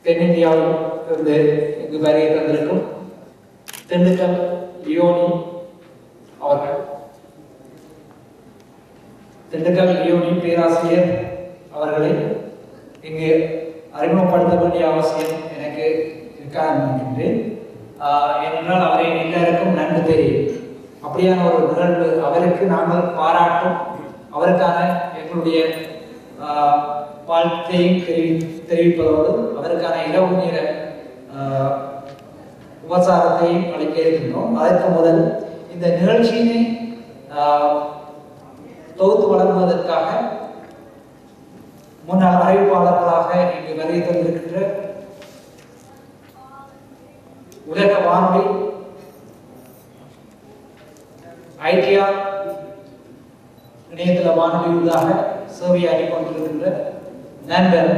தென்னிந்தியாவில் இருந்து இங்கு வருகை தந்திருக்கும் திண்டுக்கல் லியோனி அவர்கள், திண்டுக்கல் லியோனி பேராசிரியர் அவர்களை இங்கு அறிமுகப்படுத்த வேண்டிய அவசியம் எனக்கு இருக்கின்றேன். ஏனென்றால் அவரை எல்லாருக்கும் நன்கு தெரியும். அப்படியான ஒரு நிகழ்வு அவருக்கு நாங்கள் பாராட்டும், அவருக்கான எங்களுடைய வாழ்த்தையும் தெரிவிப்பதோடு அவருக்கான இரவு நேர உபசாரத்தையும் அளிக்க இருக்கின்றோம். அதற்கு முதல் இந்த நிகழ்ச்சியினை தொகுத்து வழங்குவதற்காக முன்னாள் அறிவிப்பாளர்களாக இங்கு வருகை தந்திருக்கின்ற உலக வானொலி ஐக்கியா இணையதள வானொலியாக சேவையாற்றிக் கொண்டிருக்கின்ற நண்பர்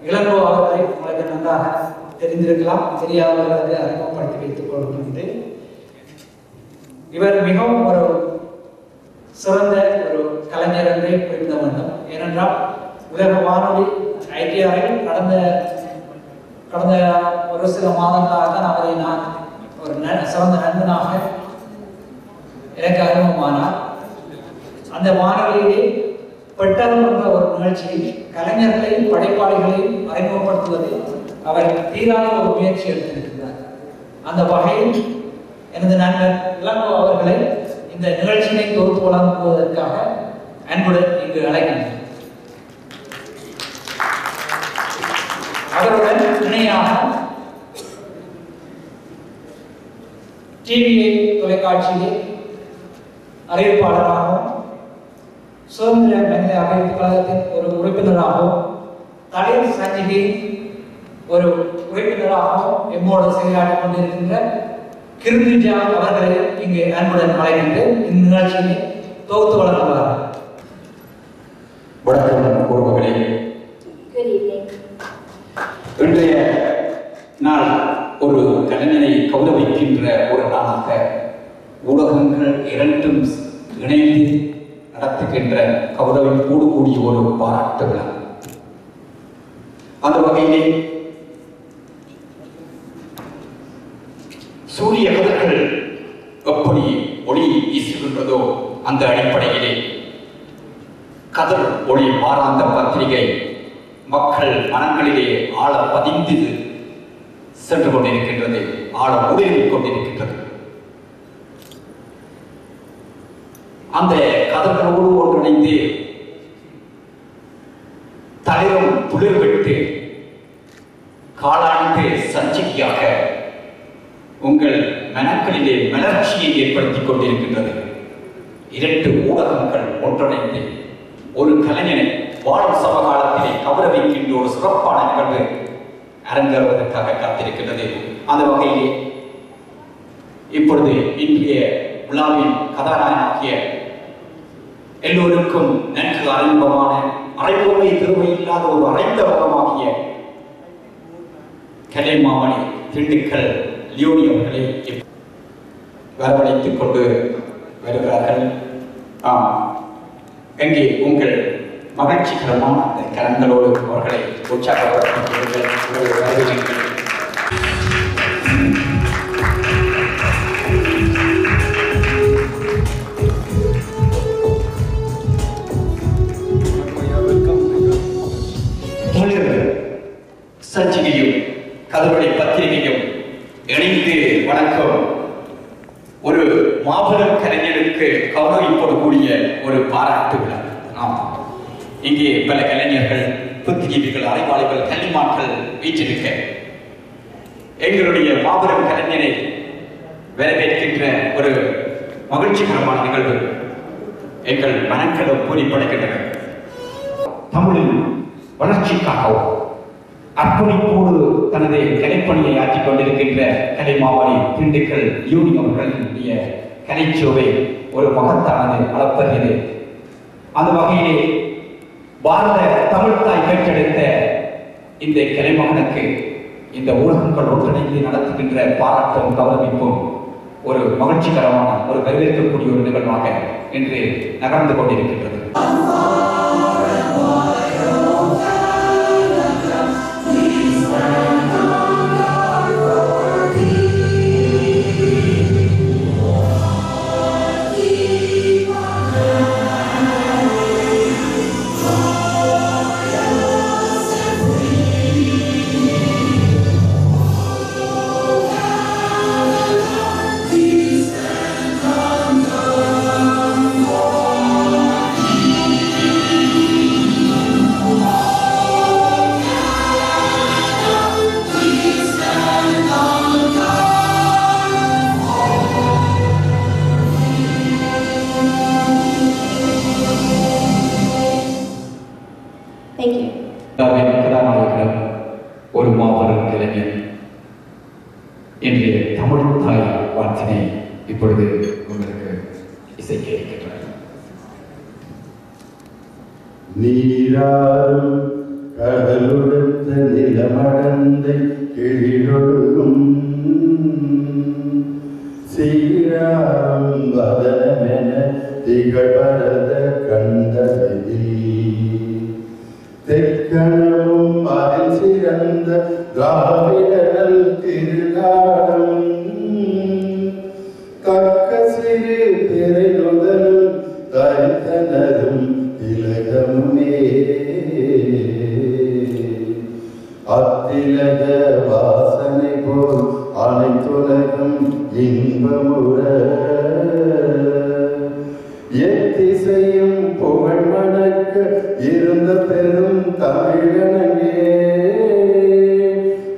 இளங்கோ அவர்களை உங்களுக்கு நன்றாக தெரிந்திருக்கலாம். தெரியாதவர்களுக்கு அறிமுகப்படுத்தி வைத்துக் கொள்கின்றேன். இவர் மிகவும் ஒரு சிறந்த ஒரு கலைஞர் என்றே குறிப்பிட வேண்டும். ஏனென்றால் உலக வானொலி ஐக்கியாவில் கடந்த ஒரு சில மாதங்களாக தான் அவரை நான் ஒரு சிறந்த நண்பனாக எனக்கு அறிமுகமானார். அந்த வானொலியிலே பெட்டகம் என்ற ஒரு நிகழ்ச்சியில் கலைஞர்களையும் படைப்பாளிகளையும் அறிமுகப்படுத்துவதில் அவர் தீராத ஒரு முயற்சி எடுத்திருக்கிறார். அந்த வகையில் எனது நண்பர் இளங்கோ அவர்களை இந்த நிகழ்ச்சியை தொகுத்து வழங்குவதற்காக அன்புடன் இங்கு அழைக்கின்றேன். அவருடன் இணையாக டிவி தொலைக்காட்சியிலே அறிவிப்பாளராகவும் சுதந்திர மனித அபிவிருத்தி கழகத்தின் ஒரு உறுப்பினராகவும் தலித் சஞ்சிகை ஒரு உறுப்பினராகவும் எம்மோடு செயலாற்றிக் கொண்டிருக்கின்ற கிருமிஜா அவர்களை இங்கு அன்புடன் அழைக்கின்ற இந்நிகழ்ச்சியை தொகுத்து வழங்குவார். வணக்கம் உறவுகளே. இன்றைய நாள் ஒரு கலைஞனை கௌரவிக்கின்ற ஒரு நாளாக ஊடகங்கள் இரண்டும் இணைந்து நடத்துகின்ற கௌரவிப்போடு கூடிய ஒரு பாராட்டு விழா. அந்த வகையிலே சூரிய கதிர்கள் எப்படி ஒளி வீசுகின்றதோ அந்த அடிப்படையிலே கதிர் ஒளி வாராந்த பத்திரிகை மக்கள் மனங்களிலே ஆழ பதிந்து சென்று கொண்டிருக்கின்றது, ஆழ ஊடுருவிக் கொண்டிருக்கின்றது. அந்த கதிர்களோடு ஒன்றிணைந்து தளிரும் துளிர் விட்டு காலாண்டு சஞ்சிகையாக உங்கள் மனங்களிலே மலர்ச்சியை ஏற்படுத்திக் கொண்டிருக்கின்றது. இரண்டு ஊடகங்கள் ஒன்றிணைந்து ஒரு கலைஞனை வாழும் சமகாலத்திலே கௌரவிக்கின்ற ஒரு சிறப்பான நிகழ்வு அரங்கேறுவதற்காக காத்திருக்கின்றது. அந்த வகையிலே இப்பொழுது இன்றைய விழாவின் கதாநாயகிய எல்லோருக்கும் நன்கு அறிமுகமான அரைப்பொருளை திருவை இல்லாத ஒரு அரைந்த முகமாகிய கலைமாமணி திண்டுக்கல் லியோனி அவர்களை வரவழைத்துக் கொண்டு வருகிறார்கள். எங்கே உங்கள் மகிழ்ச்சிகரமான அந்த கரங்களோடு அவர்களை உற்சாகப்படுத்துங்கள். சஞ்சிகையும் கதிரொளி பத்திரிகையும் இணைந்து வணக்கம். ஒரு மாபெரும் கலைஞருக்கு கௌரவிப்போடு கூடிய ஒரு பாராட்டு விழா. இங்கே பல கலைஞர்கள், புத்திஜீவிகள், அறிவாளிகள், கல்விமான்கள் வீற்றிருக்க எங்களுடைய மாபெரும் கலைஞரை வரவேற்கின்ற ஒரு மகிழ்ச்சிகரமான நிகழ்வு எங்கள் மனங்களும் பூரிப்படைக்கின்றன. தமிழின் வளர்ச்சிக்காகவும் அர்ப்பணிப்போடு தனது கலைப்பணியை ஆற்றிக் கொண்டிருக்கின்ற கலைமாமணி திண்டுக்கல் லியோனி அவர்களுடைய கலைச்சோவை ஒரு மகத்தானது, அளப்பரியது. அந்த வகையிலே பாரத தமிழ்தாய் பெற்றெடுத்த இந்த கலைமகனுக்கு இந்த ஊடகங்கள் ஒன்றிணைந்து நடத்துகின்ற பாராட்டும் கௌரவிப்பும் ஒரு மகிழ்ச்சிகரமான, ஒரு வரவேற்கக்கூடிய ஒரு நிகழ்வாக இன்று நகர்ந்து கொண்டிருக்கின்றது. Please இன்றைய தமிழ் தாய் வாழ்த்தினை இப்பொழுது உங்களுக்கு இசைக்க இருக்கின்றார். நீராறும் கடலுடுத்த நிலமடந்த கிழிலொழுகும் சீராரும் வதனமென திகழ்வரத கண்டதில் தெக்கணமும் அதில் சிறந்த திராவிடர்கள் திருநாடம் கக்க சிறு பிறை நுதலும் தரித்தனரும் திலகமுமே அத்திலக வாசனை போல் அனைத்துலகம் இன்பமுற எத்திசையும் புகழ் மணக்க இருந்த பெரும் தமிழனங்கே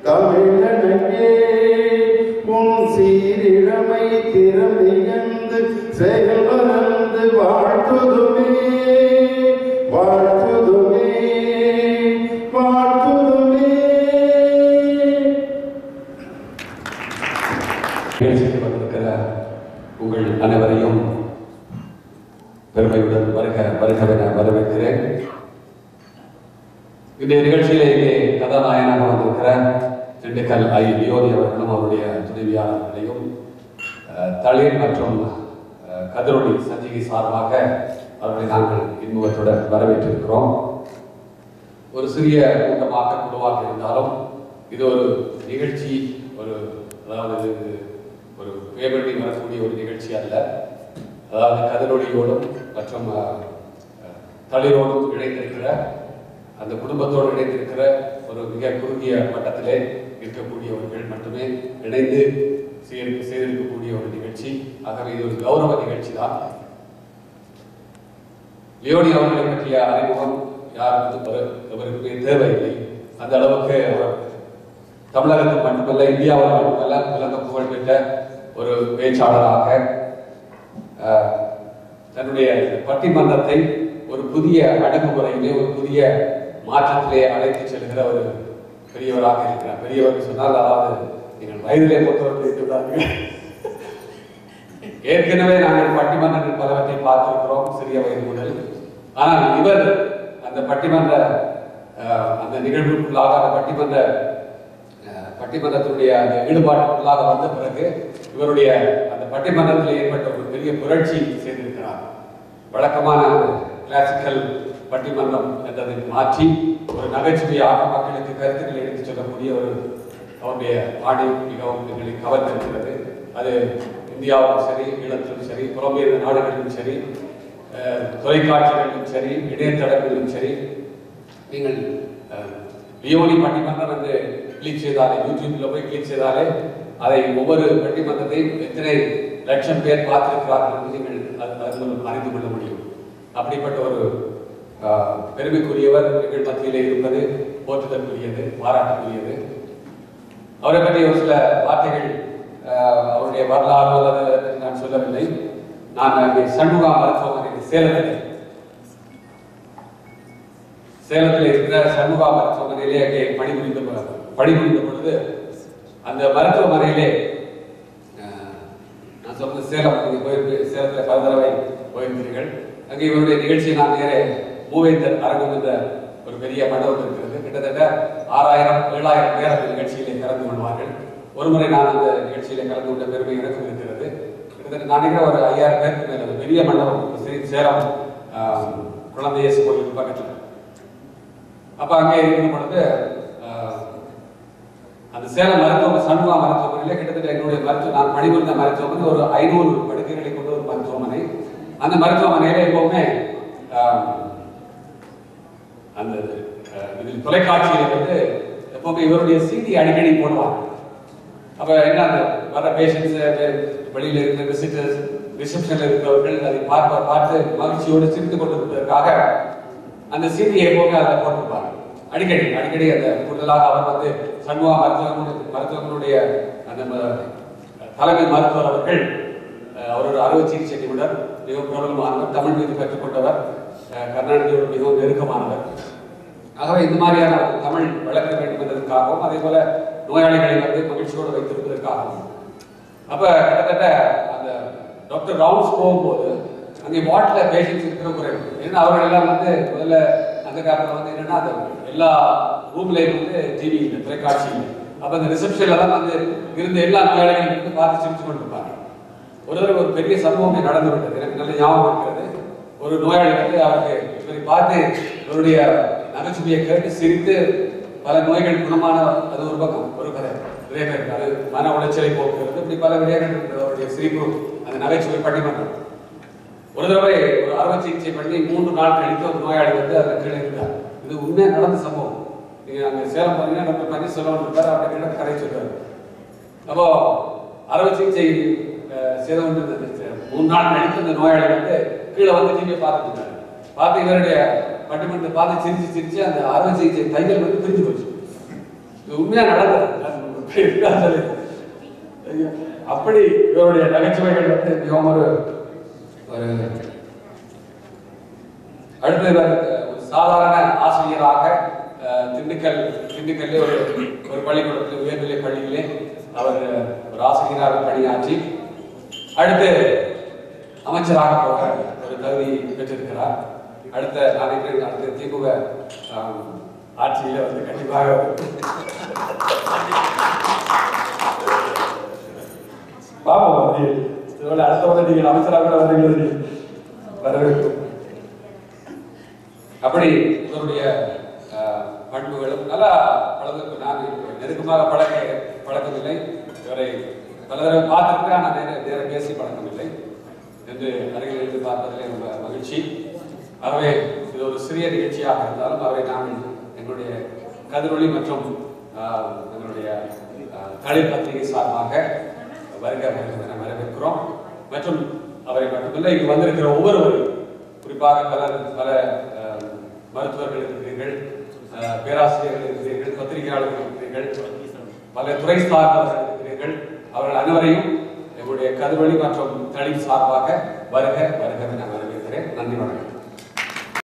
தமிழனங்கே உன் சீரிழமை திறமையந்து செயல் மறந்து வாழ்த்துதுமே வாழ்த்துதுமே வாழ்த்துதுமே. பேசிட்டு வந்திருக்கிற உங்கள் அனைவரையும் பெருமையுடன் வருக வருகவென வரவேற்கிறேன். இந்த நிகழ்ச்சியிலே இங்கே கதாநாயகனாக வந்திருக்கிற திண்டுக்கல் ஐ லியோனி அவர்களும் அவருடைய துணைவியாளர்களையும் தளிர் மற்றும் கதிரொலி சஞ்சிகை சார்பாக அவர்களை நாங்கள் இன்முகத்துடன் வரவேற்றிருக்கிறோம். ஒரு சிறிய கூட்டமாக குழுவாக இருந்தாலும் இது ஒரு நிகழ்ச்சி, அதாவது ஒரு பேபடி வரக்கூடிய ஒரு நிகழ்ச்சி அல்ல. அதாவது கதிரொலியோடும் மற்றும் தளிரோடும் இணைந்திருக்கிற அந்த குடும்பத்தோடு இணைந்திருக்கிற ஒரு மிக குறுகிய வட்டத்திலே இருக்கக்கூடியவர்கள் மட்டுமே இணைந்து செய்திருக்கக்கூடிய ஒரு நிகழ்ச்சி. ஆகவே இது ஒரு கௌரவ நிகழ்ச்சி தான். லியோனி அவர்களை பற்றிய அறிமுகம் அவருக்குமே தேவையில்லை. அந்த அளவுக்கு அவர் தமிழகத்தில் மட்டுமல்ல, இந்தியாவில் மட்டுமல்ல, உலக புகழ்பெற்ற ஒரு பேச்சாளராக தன்னுடைய பட்டிமன்றத்தை ஒரு புதிய அடக்குமுறையிலே, ஒரு புதிய மாற்றத்திலே அழைத்து செல்கிற ஒரு பெரியவராக இருக்கிறார். பெரியவர் சொன்னால் அதாவது நீங்கள் வயதிலே பொறுத்தவர்கள் இருக்கிறார்கள். ஏற்கனவே நாங்கள் பட்டிமன்றங்கள் பலவற்றை பார்த்திருக்கிறோம் சிறிய வயது முதல். ஆனால் இவர் அந்த பட்டிமன்ற அந்த நிகழ்வுக்குள்ளாக அந்த பட்டிமன்றத்தினுடைய அந்த ஈடுபாட்டுக்குள்ளாக வந்த பிறகு இவருடைய அந்த பட்டிமன்றத்தில் ஏற்பட்ட ஒரு பெரிய புரட்சி செய்திருக்கிறார். வழக்கமான கிளாசிக்கல் பட்டிமன்றம் என்றதை மாற்றி ஒரு நகைச்சுவையாக மக்களுக்கு கருத்துக்களை எடுத்துச் சொல்லக்கூடிய ஒரு அவருடைய பாணி மிகவும் எங்களை கவர்ந்திருக்கிறது. அது இந்தியாவிலும் சரி, ஈழத்திலும் சரி, புலம்பெயர்ந்த நாடுகளிலும் சரி, தொலைக்காட்சிகளிலும் சரி, இணையதளங்களிலும் சரி, நீங்கள் லியோனி பட்டிமன்றம் என்று கிளிக் செய்தாலே, யூடியூப்ல போய் கிளிக் செய்தாலே அதை ஒவ்வொரு பட்டிமன்றத்தையும் எத்தனை லட்சம் பேர் பார்த்திருக்கிறார்கள் என்று நீங்கள் அறிந்து கொள்ள முடியும். அப்படிப்பட்ட ஒரு பெருமைக்குரியவர் எங்கள் மத்தியிலே இருப்பது போற்றுதற்குரியது, பாராட்டுக்குரியது. அவரை பற்றி ஒரு சில வார்த்தைகள், அவருடைய வரலாறு அல்லது நான் சொல்லவில்லை. நான் சண்முகா மருத்துவமனை சேலத்தில் இருக்கிற சண்முகா மருத்துவமனையிலே அங்கே பணிபுரிந்த பொழுது அந்த மருத்துவமனையிலே நான் சொன்ன சேலம், சேலத்தில் பல தடவை போயிருந்தீர்கள். அங்கே இவருடைய நிகழ்ச்சியை நான் நேரே மூவேந்தர் அரங்கம் என்ற ஒரு பெரிய மண்டபம் இருக்கிறது. கிட்டத்தட்ட 6000-7000 பேர் அந்த நிகழ்ச்சியிலே கலந்து கொள்வார்கள். ஒருமுறை நான் அந்த நிகழ்ச்சியிலே கலந்து கொண்ட பெருமை எனக்கு இருக்கிறது. கிட்டத்தட்ட நான் நினைக்கிற ஒரு 5000 பேருக்கு மேல் அது பெரிய மண்டபம், சேலம் குழந்தையேசு கோயிலுக்கு பக்கத்தில். அப்ப அங்கே இருக்கும் பொழுது அந்த சேலம் சண்முகா மருத்துவமனையில கிட்டத்தட்ட என்னுடைய நான் பணிபுரிந்த மருத்துவமனை ஒரு 500 படுக்கைகளை கொண்ட ஒரு மருத்துவமனை. அந்த மருத்துவமனையில எப்பவுமே அந்த இதில் தொலைக்காட்சியில வந்து எப்பவுமே இவருடைய செய்தி அடிக்கடி போடுவாங்க. அப்ப என்ன, அந்த வர பேஷண்ட்ஸ், வெளியில இருக்கிற விசிட்டர்ஸ், ரிசப்ஷன்ல இருக்கிறவர்கள் அதை பார்த்து மகிழ்ச்சியோடு சிரித்துக் கொண்டிருப்பதற்காக அந்த செய்தியை எப்பவுமே அதில் போட்டிருப்பாங்க. அடிக்கடி அந்த கூடுதலாக அவர் வந்து சண்முகா மருத்துவமனையுடைய அந்த தலைமை மருத்துவர் அவர்கள், அவர் ஒரு அறுவை சிகிச்சை நிபுணர், மிகவும் பிரபலமானவர், தமிழ் மீது கற்றுக்கொண்டவர், கர்நாடகியோடு மிகவும் நெருக்கமானவர். ஆகவே இந்த மாதிரியான தமிழ் வளர்க்க வேண்டும் என்பதற்காகவும் அதே போல நோயாளிகளை வந்து மகிழ்ச்சியோடு வைத்திருப்பதற்காக பார்க்கணும். அப்போ கிட்டத்தட்ட அந்த டாக்டர் ரவுண்ட்ஸ் போகும்போது அங்கே வார்டில் பேஷண்ட்ஸ் இருக்கிற குறைவு. ஏன்னா அவர்கள் எல்லாம் வந்து முதல்ல அந்த காலத்தில் வந்து என்னன்னா அந்த எல்லா ரூம்லேயும் வந்து டிவி இல்லை, தொலைக்காட்சி இல்லை. அப்போ அந்த ரிசப்ஷனில் தான் வந்து இருந்த எல்லா நோயாளிகளையும் வந்து பார்த்து சிரிச்சு கொண்டு இருப்பாங்க. ஒரு தடவை ஒரு பெரிய சம்பவமே நடந்து விட்டது, எனக்கு நல்ல ஞாபகம் இருக்கிறது. ஒரு நோயாளி வந்து அவருக்கு இவரை பார்த்து இவருடைய நகைச்சுவையை கேட்டு சிரித்து பல நோய்கள் குணமான, அது ஒரு பக்கம் ஒரு கதை. நிறைய பேர் அது மன உளைச்சலை போக்குறது, இப்படி பல விடயங்கள் அவருடைய சிரிப்பு அந்த நகைச்சுவை பட்டிமன்றம். ஒரு தடவை ஒரு அறுவை சிகிச்சை பண்ணி 3 நாள் கழித்து ஒரு நோயாளி வந்து அதில் கீழே இருந்தார். இது உண்மையாக நடந்த சம்பவம். நீங்கள் அங்கே சேலம் பார்த்தீங்கன்னா டாக்டர் பன்னீர்செல்வம் இருக்கார், அவர்கிட்ட கிட்ட கதை சொல்றாரு. அப்போ அறுவை சிகிச்சை செய்தவன் 3 நாள் கழித்து அந்த நோயாளி வந்து கீழே வந்து டிவியை பார்த்துட்டு இருந்தாரு. பார்த்து இவருடைய பட்டிமன்றத்தை பார்த்து சிரிச்சு சிரிச்சு அந்த அறுவை சிகிச்சை தையல் வந்து பிரிஞ்சு போச்சு. இது உண்மையாக நடந்தது. அப்படி இவருடைய நகைச்சுவைகள் வந்து மிகவும் ஒரு அடுத்த ஒரு சாதாரண ஆசிரியராக திண்டுக்கல்லே ஒரு பள்ளிக்கூடத்தில் உயர்நிலை பள்ளியிலே அவர் ஒரு ஆசிரியராக பணியாற்றி அடுத்து அமைச்சராக போக ஒரு தகுதி பெற்றிருக்கிறார். அடுத்த திமுக ஆட்சியில் வந்து கண்டிப்பாக பாப்போம். அடுத்த முறை நீங்கள் அமைச்சராக வரவேற்கும். அப்படி இவருடைய பண்புகளும் நல்லா பழகு. நான் நெருக்கமாக பழக்கமில்லை, இவரை பல தடவை பார்த்துருக்கேன், ஆனால் நேரம் பேசி பழக்கமில்லை என்று அருகில் இருந்து பார்ப்பதிலே ரொம்ப மகிழ்ச்சி. ஆகவே இது ஒரு சிறிய நிகழ்ச்சியாக இருந்தாலும் அவரை நாங்கள் எங்களுடைய கதிரொலி மற்றும் எங்களுடைய தளிர் பத்திரிகை சார்பாக வருக என வரவேற்கிறோம். மற்றும் அவரை மட்டுமில்லை, இங்கு வந்திருக்கிற ஒவ்வொருவரும், குறிப்பாக பல மருத்துவர்கள் இருக்கிறீர்கள், பேராசிரியர்கள் இருக்கிறீர்கள், பத்திரிகையாளர்கள் இருக்கிறீர்கள், பல துறை சார்ந்தவர்கள் இருக்கிறீர்கள். அவர்கள் அனைவரையும் எங்களுடைய கதிரொலி மற்றும் தளிர் சார்பாக வருக என வரவேற்கிறேன். நன்றி, வணக்கம்.